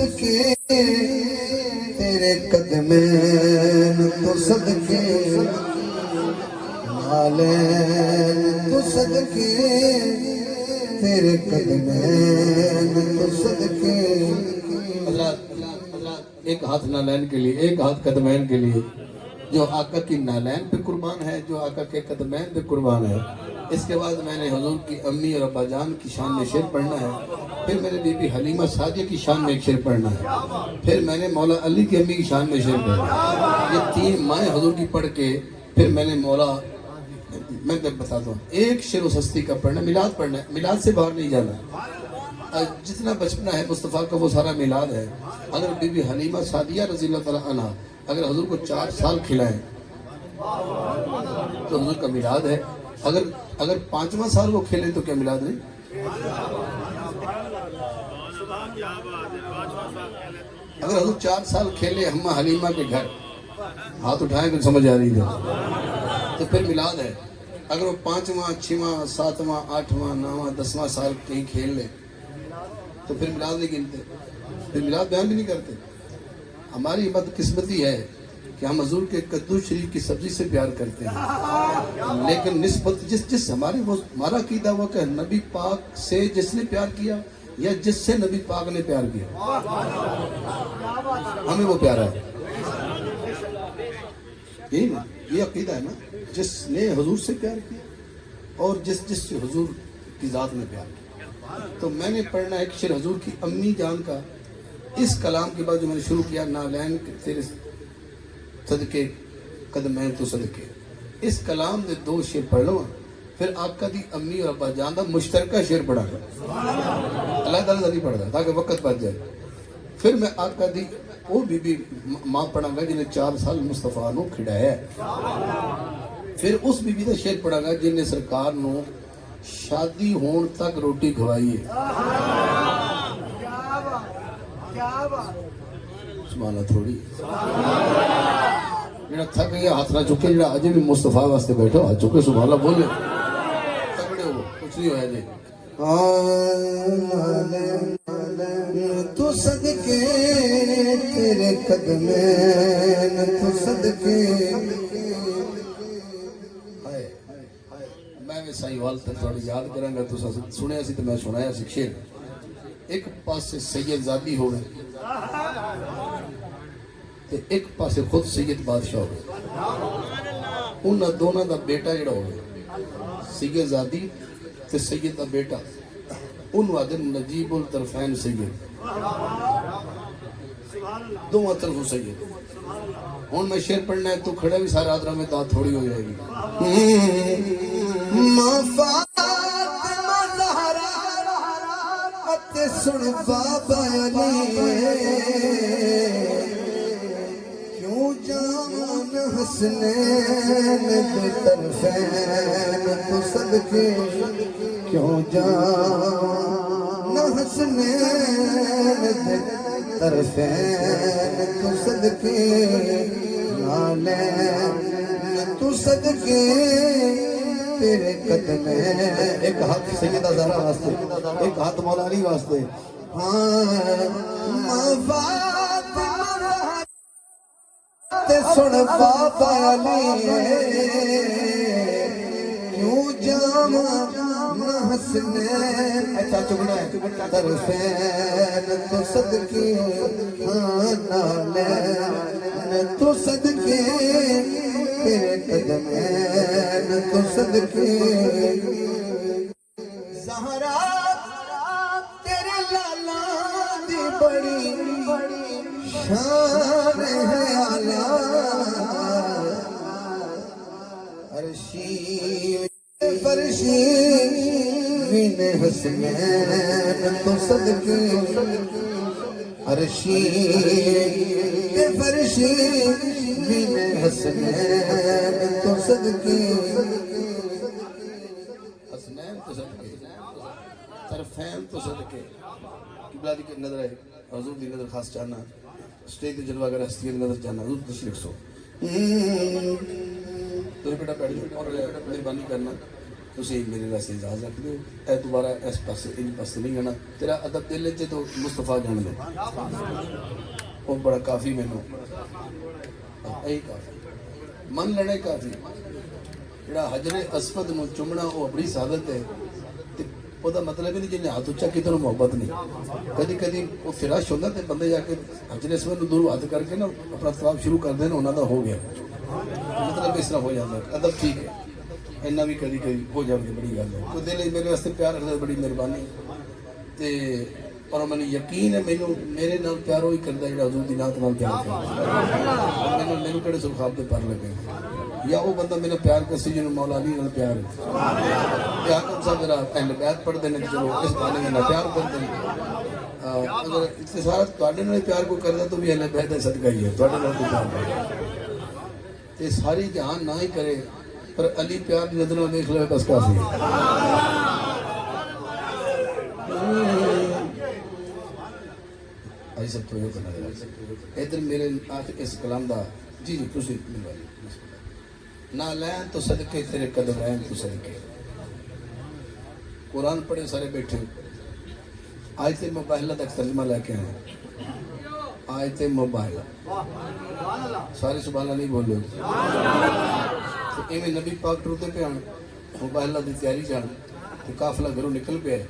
صدقے تیرے قدمین تو صدقے نالین تو صدقے تیرے قدمین تو صدقے. حضرات ایک ہاتھ نالین کے لیے، ایک ہاتھ قدمین کے لیے، جو آقا کی نالین پہ قربان ہے، جو آقا کے قدمین پہ قربان ہے. اس کے بعد میں نے حضور کی امی اور ابا جان کی شان میں شعر پڑھنا ہے، پھر میں نے بی بی حلیمہ سعدیہ کی شان میں ایک شعر پڑھنا ہے، پھر میں نے مولا علی کی امی کی شان میں شعر پڑھنا ہے. یہ تین مائیں حضور کی پڑھ کے پھر میں نے مولا، میں بتاتا ہوں، ایک شعر اس ہستی کا پڑھنا ہے، میلاد پڑھنا ہے. میلاد سے باہر نہیں جانا. جتنا بچپنا ہے مصطفیٰ کا وہ سارا میلاد ہے. اگر بی بی حلیمہ سعدیہ رضی اللہ تعالیٰ عنہ اگر حضور کو 4 سال کھلائیں تو حضور کا میلاد ہے. اگر 5واں سال وہ کھلیں تو کیا میلاد نہیں؟ اگر حضور 4 سال کھیلے ہمہ حلیمہ کے گھر، ہاتھ اٹھائیں تو سمجھ آ رہی ہے، تو پھر میلاد ہے. اگر وہ 5واں 6واں 7واں 8واں 9واں 10واں سال کہیں کھیل لے تو پھر میلاد نہیں گنتے، پھر میلاد بیان بھی نہیں کرتے. ہماری بدقسمتی ہے کہ ہم حضور کے کدو شریف کی سبزی سے پیار کرتے ہیں، لیکن نسبت جس ہمارا عقیدہ ہوا کہ نبی پاک سے جس نے پیار کیا یا جس سے نبی پاک نے پیار کیا، ہمیں وہ پیارا ہے. یہی نا، یہ عقیدہ ہے نا، جس نے حضور سے پیار کیا اور جس سے حضور کی ذات نے پیار کیا. تو میں نے پڑھنا ایک شعر حضور کی امی جان کا. اس کلام کے بعد جو میں نے شروع کیا، نالین تیرے صدقے قدمین تو صدقے، اس کلام نے 2 شعر پڑھ لو، پھر آقا دی امی اور ابا جان دا مشترکہ شعر پڑھا گا، اللہ تعالیٰ نہیں پڑھ گا تاکہ وقت بچ جائے. پھر میں آقا دی وہ بی بی ماں پڑھا گا جنہیں 4 سال مصطفیٰ نو کھڑایا ہے. پھر اس بی بی دا شعر پڑھا گا جن نے سرکار نو شادی ہون تک روٹی کھوائی ہے. سبحانہ تھوڑی جڑا تھک گیا ہاتھ نہ چکے، جڑا اجے بھی مصطفیٰ واسطے بیٹھو ہاتھ چکے سبحانہ بولے، تکڑے ہو، کچھ نہیں ہویا جی. تو صدقے تیرے قدمین تو صدقے. میں سائیوال تک تھوڑی یاد کروں گا، تو سنیا سی تو میں سنایا سی شعر. ایک پاسے سید زادی ہوئے تے ایک پاسے خود سید بادشاہ ہوئے. انہاں دونوں دا بیٹا جڑا ہوئے، سید زادی تے سید دا بیٹا، انہوں آدھے نجیب الطرفین سید، دونوں طرف سید. ہون میں شعر پڑھنا ہے تو کھڑا بھی سارا آدھرہ میں دانت تھوڑی ہو جائے گی. ماں فاطمہ زہرا تے سن بابا علی، کیوں جان حسنین دے طرفین تو صدقے، کیوں جان حسنین دے طرفین تو صدقے، نالین تو صدقے تیرے قدمین. ایک ہاتھ سیدہ زہرا واسطے، ایک ہاتھ مولا علی واسطے. ماں فاطمہ زہرا تے سن بابا علی، کیوں جاواں نہ حسنین اچھا چکنا ہے طرفین تو صدقے، نالین تو صدقے تیرے قدمین تو صدقے. زہرا تیرے لالا دی بڑی شان ہے آلہ، عرشی فرشی بین حسنین تو صدقے، عرشی فرشی بین حسنین تو صدقے. حسنین تو صدقے، طرفین تو صدقے. قبلہ دی نظر ہے، حضور دی نظر خاص چاہنا، اسٹیج دی جلوہ اگر ہستی دی نظر چاہنا، حضور تشریف سو. تو بیٹا بیٹھ جاؤ اور مہربانی کرنا ਤੁਸੀਂ ਮੇਰੇ ਵਾਸਤੇ ਇਜਾਜ਼ਤ ਰੱਖ ਦਿਓ ਇਹ ਦੁਬਾਰਾ ਇਸ ਪਾਸੇ ਇੰਜ ਪਾਸੇ ਨਹੀਂ ਜਾਣਾ ਤੇਰਾ ਅਦਬ ਦਿਲ ਚ ਤੋਂ ਮੁਸਤਫਾ ਜਾਣ ਲੈ ਉਹ ਬੜਾ ਕਾਫੀ ਮੈਨੂੰ ਇਹ ਕਾਫੀ ਮੰਨ ਲੈਣਾ ਹੀ ਕਾਫੀ ਜਿਹੜਾ ਹਜਰੇ ਅਸਵਦ ਨੂੰ ਚੁੰਮਣਾ ਉਹ ਬੜੀ ਸਾਦਤ ਹੈ ਤੇ ਉਹਦਾ ਮਤਲਬ ਹੀ ਨਹੀਂ ਜਿਹਨੇ ਹੱਥ ਉੱਚਾ ਕੀਤਾ ਨੂੰ ਮੁਹੱਬਤ ਨਹੀਂ ਕਦੀ ਕਦੀ ਉਹ ਫਿਰਾਸ਼ ਹੁੰਦਾ ਤੇ ਬੰਦੇ ਜਾ ਕੇ ਹਜਰੇ ਅਸਵਦ ਨੂੰ ਦੂਰ ਹੱਥ ਕਰਕੇ ਨਾ ਆਪਣਾ ਤਵਾਫ ਸ਼ੁਰੂ ਕਰਦੇ ਨੇ ਉਹਨਾਂ ਦਾ ਹੋ ਗਿਆ ਮਤਲਬ ਇਸ ਤਰ੍ਹਾਂ ਹੋ ਜਾਂਦਾ ਅਦਬ ਠੀਕ ਹੈ ਇੰਨਾ ਵੀ ਕਦੀ ਕਦੀ ਹੋ ਜਾਂਦੀ ਬੜੀ ਗੱਲ ਹੈ ਕੋਈ ਦਿਲ ਮੇਰੇ ਵਾਸਤੇ ਪਿਆਰ ਰੱਖਦਾ ਬੜੀ ਮਿਹਰਬਾਨੀ ਤੇ ਪਰ ਮੈਨੂੰ ਯਕੀਨ ਹੈ ਮੈਨੂੰ ਮੇਰੇ ਨਾਲ ਪਿਆਰ ਉਹੀ ਕਰਦਾ ਜਿਹੜਾ ਹਜ਼ੂਰ ਦੀ ਨਾਤ ਨਾਲ ਪਿਆਰ ਕਰਦਾ ਮੈਨੂੰ ਕਿਹੜੇ ਸੁਖਾਬ ਦੇ ਪਰ ਲੱਗੇ ਜਾਂ ਉਹ ਬੰਦਾ ਮੇਰਾ ਪਿਆਰ ਕਰਸੀ ਜਿਹਨੂੰ ਮੌਲਾ ਅਲੀ ਨਾਲ ਪਿਆਰ ਹੈ ਜਾਂ ਕਮ ਸਾ ਜਰਾ ਅਹਿਲ ਬੈਤ ਪੜ੍ਹਦੇ ਨੇ ਚਲੋ ਇਸ ਬਾਣੇ ਨਾਲ ਪਿਆਰ ਕਰਦੇ ਨੇ ਅਗਰ ਇਸੇ ਸਾਰਾ ਤੁਹਾਡੇ ਨਾਲ ਪਿਆਰ ਕੋਈ ਕਰਦਾ ਤਾਂ ਵੀ ਅਹਿਲ ਬੈਤ ਦਾ ਸਦਕਾ ਹੀ ਹੈ ਤੁਹਾਡੇ ਨਾਲ ਕੋਈ ਪਿਆਰ ਤੇ ਸਾਰੀ ਜਹਾਨ ਨਾ ਹੀ ਕਰੇ پر علی پیار کی نظروں دیکھ لے بس کافی آئی سب تو ادھر میرے اس کلام دا جی جی تسی نہ لین تو صدقے تیرے قدم لین تو صدقے قرآن پڑھے سارے بیٹھے آیت مباہلہ تک ترجمہ لے کے آئے آیت مباہلہ سارے سبحان اللہ نہیں بولو تو ایویں نبی پاک ٹرتے پہ آن مباہلہ دی تیاری جان تو قافلہ گھروں نکل پہ ہے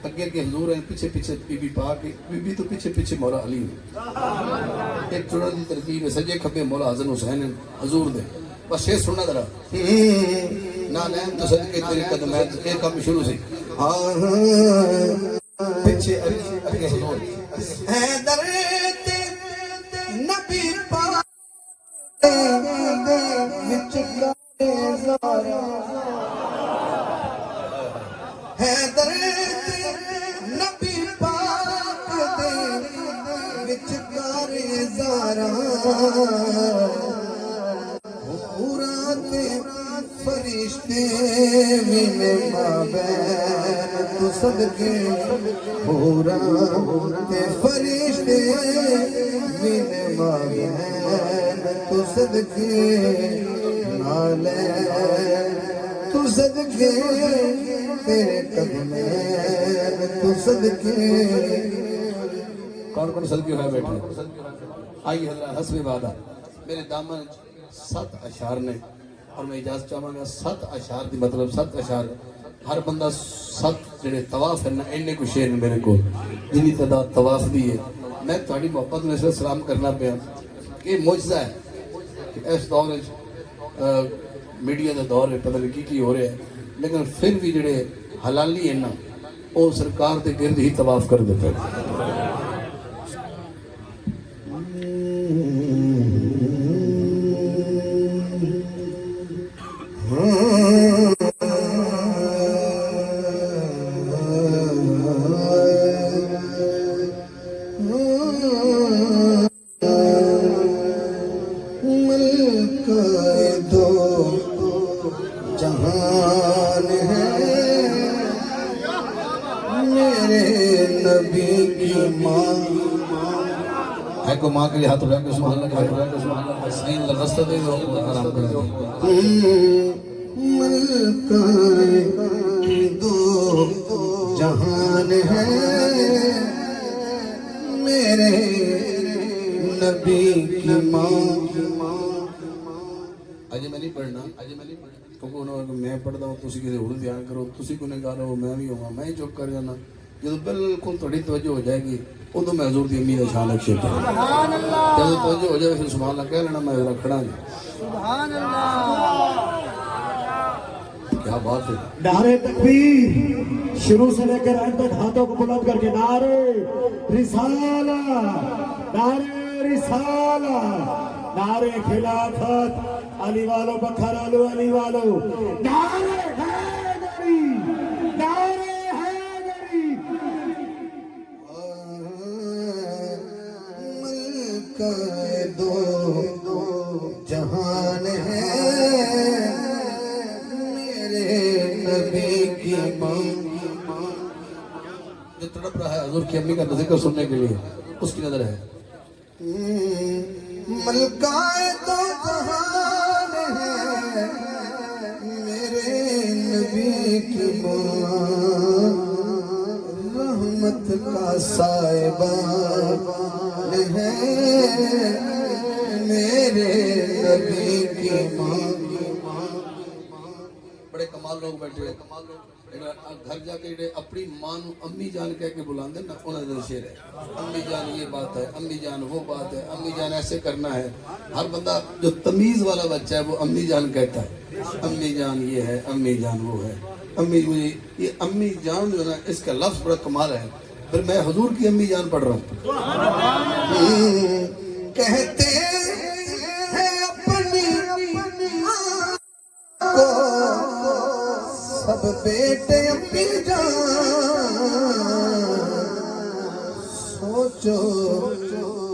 اگے کے حضور ہیں پیچھے پیچھے بی بی پاک بی بی تو پیچھے پیچھے مولا علی ایک چڑا دی ترتیب ہے سجے کھپے مولا حسن حسین حضور دے بس یہ سننا ذرا نہ لین تو صدقے تیرے قدم ہے ایک کام شروع سے پیچھے اگے حضور حیدر نبی پاک وچ گائے زارا حیدر نبی پاک دے وچ گائے زارا پورا تے فرشتے ملے مابین تو صدقے پورا تے فرشتے ملے مابین تو صدقے نالے تو صدقے تیرے قدمیں تو صدقے کون کون صدقے ہوئے بیٹھے آئیے حضرات حسب وعدہ میرے دامن 7 اشعار نے اور میں اجازت چاہوں گا 7 اشعار دی مطلب 7 اشعار ہر بندہ 7 جڑے طواف ہیں نا اننے کو شعر میرے کو جنی تعداد طواف دی ہے میں تھوڑی محبت میں اسے سلام کرنا پیا کہ معجزہ ہے کہ اس دور میڈیا دا دور ہے پتہ نہیں کی ہو رہا ہے لیکن پھر بھی جڑے حلالی ہیں نا وہ سرکار دے گرد ہی طواف کر دیتے ہیں جہان ہے میرے نبی کی ماں ہے کو ماں کے لیے ہاتھ اٹھا کے سبحان اللہ ہاتھ اٹھا کے سبحان اللہ صحیح راستہ دے دو آرام کر دو ملکہ دو جہان ہے میرے نبی کی ماں اجے میں نہیں پڑھنا کیونکہ انہوں نے میں پڑھتا ہوں تسی کسی اور دھیان کرو تسی کو نہیں گا رہا ہو میں بھی ہوں میں ہی چپ کر جانا جب بالکل تھوڑی توجہ ہو جائے گی ادو میں حضور دی امی کا شان اچھے پہ جب توجہ ہو جائے پھر سبحان اللہ کہہ لینا میں ذرا کھڑا جی سبحان اللہ کیا بات ہے نعرے تکبیر شروع سے لے کر انت تک ہاتھوں کو بلند کر کے نعرے رسالہ نعرے رسالہ نعرے خلافت علی والو بکھر آلو علی والو نعرے حیدری نعرے حیدری ملکہ دو جہان ہے میرے نبی کی ماں جو تڑپ رہا ہے حضور کی امی کا ذکر سننے کے لیے اس کی نظر ہے ملکہ دو جہان ہے میرے نبی کی ماں رحمت کا صاحبان ہے میرے نبی کی ماں. بڑے کمال لوگ بیٹھے ہیں. گھر جا کے اپنی ماں نو امی جان کہہ کے بلاندے نا, انہاں دا شعر ہے امی جان یہ بات ہے, امی جان وہ بات ہے, امی جان ایسے کرنا ہے. ہر بندہ جو تمیز والا بچہ ہے وہ امی جان کہتا ہے. امی جان یہ ہے, امی جان وہ ہے. امی مجھے یہ امی جان جو ہے نا, اس کا لفظ بڑا کمال ہے. پھر میں حضور کی امی جان پڑھ رہا ہوں. کہتے ہیں اپنی کو سب بیٹے اپنی جان, سوچو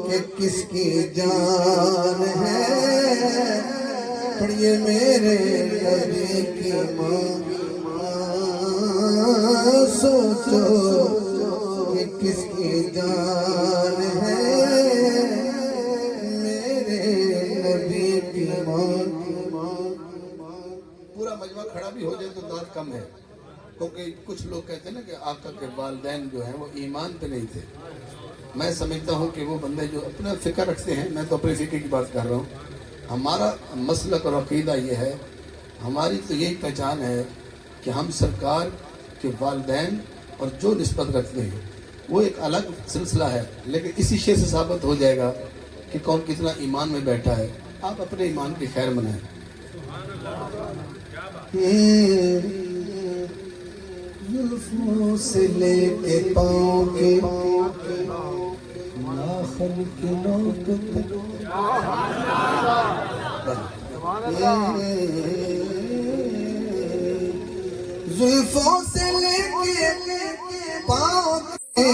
کہ کس کی جان ہے پڑھیے میرے نبی کی ماں. سوچو کہ کس کی جان ہے میرے نبی کی ماں. پورا مجمع کھڑا بھی ہو جائے تو داد کم ہے, کیونکہ کچھ لوگ کہتے ہیں نا کہ آقا کے والدین جو ہیں وہ ایمان پہ نہیں تھے. میں سمجھتا ہوں کہ وہ بندے جو اپنا فکر رکھتے ہیں, میں تو اپنے فکر کی بات کر رہا ہوں, ہمارا مسلک اور عقیدہ یہ ہے, ہماری تو یہی پہچان ہے کہ ہم سرکار کے والدین اور جو نسبت رکھتے ہیں وہ ایک الگ سلسلہ ہے, لیکن اسی شے سے ثابت ہو جائے گا کہ کون کتنا ایمان میں بیٹھا ہے. آپ اپنے ایمان کی خیر منائیں. زلفوں سے لے کے پاؤں کے ناخن کی نوک تک, زلفوں سے لے کے پاؤں کے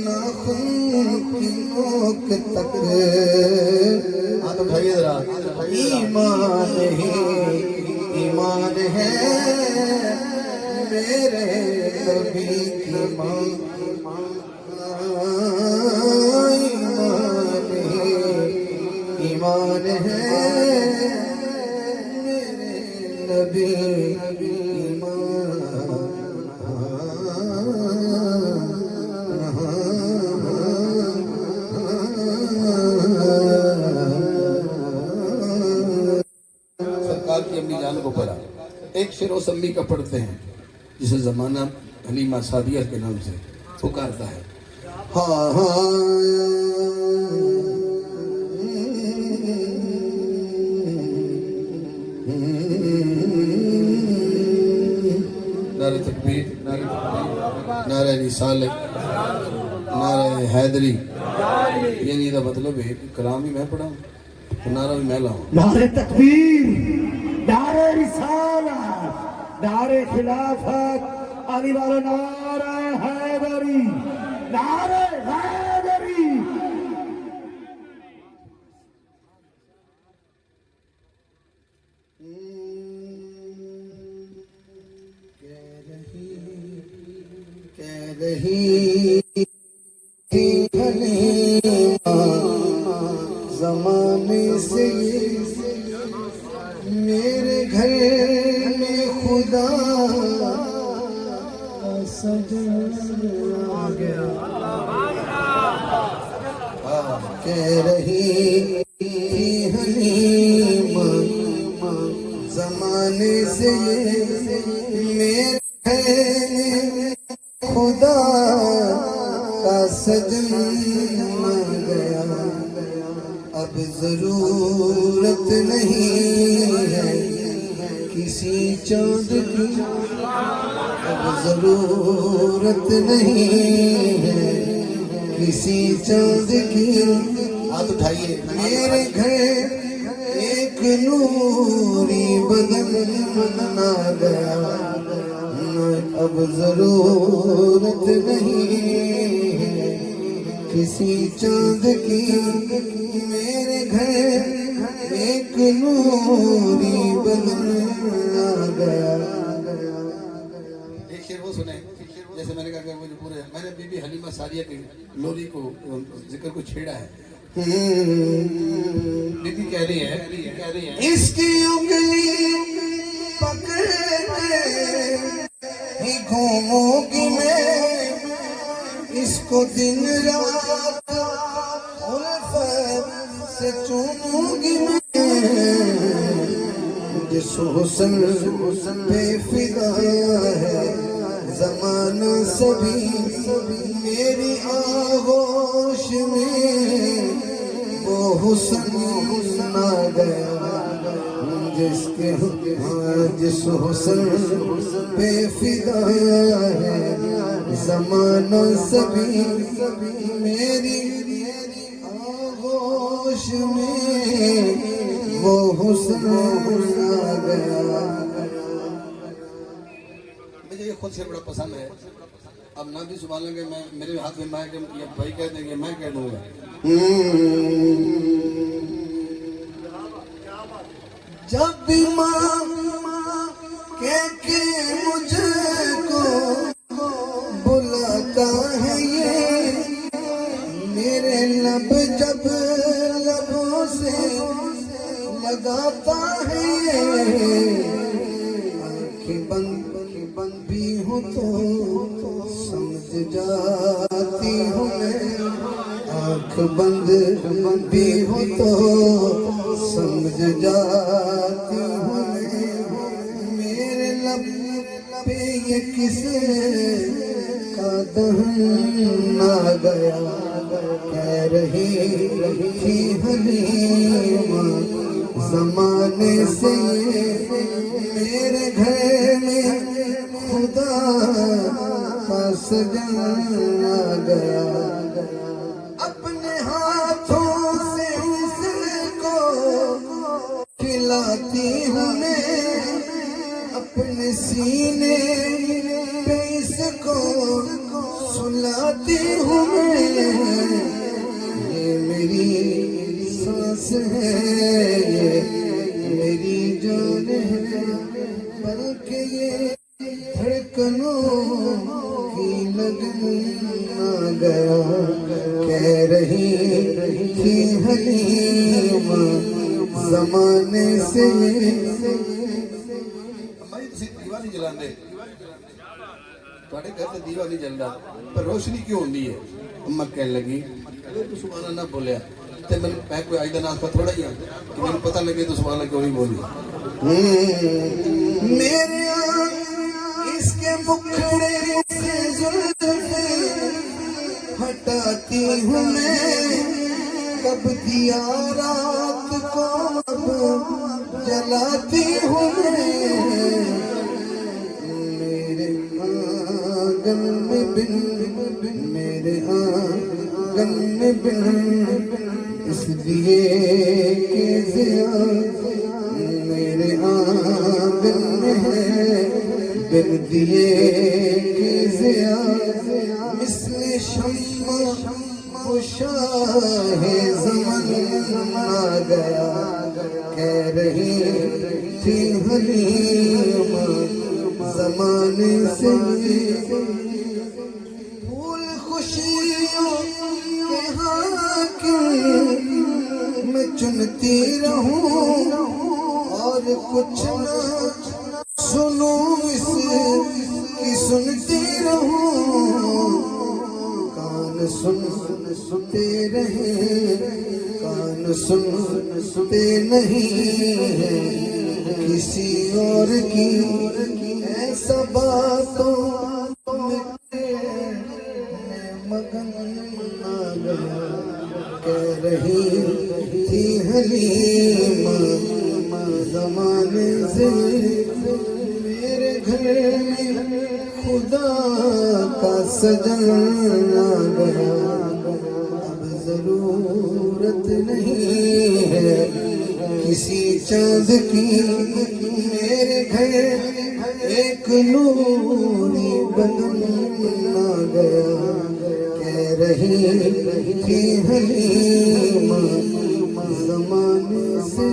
ناخن کی نوک تک ایمان ہی ایمان ہے میرے نبی کی ماں. ایمان ہی ایمان ہے میرے نبی کی ماں. سرکار کی امی جان کو پڑھا. ایک شعر اس امی کا پڑھتے ہیں جسے زمانہ حلیمہ سعدیہ کے نام سے پکارتا ہے. ہاں ہاں نعرہ تکبیر, نعرہ رسالت, نعرہ حیدری. یعنی دا مطلب ہے کہ کلام ہی میں پڑھا ہوں تو نعرہ بھی میں لاؤں. نعرہ تکبیر, نعرہ رسالت, نعرہ خلافت, علی والا نعرہ حیدری, نعرہ حیدری. کہہ رہی حلیمہ زمانے سے میرے گھر میں خدا کا سجن آ گیا. کہہ رہی حلیمہ زمانے سے میرے گھر میں خدا کا سجن آ گیا. اب ضرورت نہیں ہے کسی چاند کی, اب ضرورت نہیں ہے کسی چاند کی. ہاتھ اٹھائیے. میرے گھر ایک نوری بدن آ گیا. اب ضرورت نہیں ہے کسی چاند کی. میرے گھر ایک نوری بدن آ گیا. ایک شعر وہ سنیں جیسے میں نے کہا کہ وہ جو پورے, میں نے بی بی حلیمہ سعدیہ کی لوری کو ذکر کو چھیڑا ہے. بی بی کہہ رہی ہے اس کی انگلی پکڑ کے ہوں گی میں اس کو دن رات الفت سے چنوں گی میں جس حسن پہ فدا ہے زمانہ سبھی میری آغوش میں وہ حسن آ گیا جس حسن پہ فدا ہے زمانہ سبھی میری آغوش میں وہ حسن آ گیا. مجھے یہ خود سے بڑا پسند ہے. اب نہ بھی سبحان اللہ کہ میں میرے ہاتھ میں مائک ہے بھائی کہتے ہیں کہ میں کہہ دوں گا. جب بھی ماں کہہ کے مجھے کو بلاتا ہے یہ میرے لب جب لبوں سے لگاتا ہے یہ آنکھیں بند بھی ہوں تو سمجھ جاتی ہوں میں آنکھ بند بھی ہوں تو سمجھ جاتی ہوں میرے لب پہ یہ کس کا دہن آ گیا کہہ رہی تھی حلیمہ زمانے سے میرے گھر میں خدا کا سجن آ گیا اپنے ہاتھوں سے اس کو کھلاتی ہوں میں اپنے سینے پہ اس کو سلاتی ہوں میں یہ میری سانس ہے یہ میری جان ہے بلکہ یہ دھڑکنوں کی لگن آ گیا کہہ رہی تھی حلیمہ زمانے سے ہماری تو دیوا نہیں جلاندے تھوڑے گھر سے دیوا نہیں جل رہا پر روشنی کیوں ہوندی ہے. اماں کہنے لگی تو سبحان اللہ نہ بولیا تے میں نے کوئی آئیدہ ناس پر تھوڑا ہی کہ میں نے پتہ لگے تو سبحان اللہ کیوں نہیں بولی. میرے اس کے مکھڑے سے زلفیں ہٹاتی ہوں میں کب دیا رات کو اب جلاتی ہوں میرے آنگن میں بن میرے آنگن میں بن اس لیے کہ ضیا میرے آنگن میں ہے بن دیے کہ ضیا مثل شمع شاہ زمن آ گیا کہہ رہی تھی حلیمہ زمانے سے پھول خوشیوں کے حاکم میں چنتی رہوں اور کچھ نہ سنوں اس کی سنتی رہوں کان سنتے رہیں کان سنتے نہیں ہیں کسی اور کی ایسا باتوں میں مگن آ گیا کہہ رہی تھی حلیمہ زمانے سے میرے گھر میں خدا کا سجن آ گیا اب ضرورت نہیں ہے کسی چاند کی میرے گھر ایک نوری بدن آ گیا کہہ رہی تھی حلیمہ زمانے سے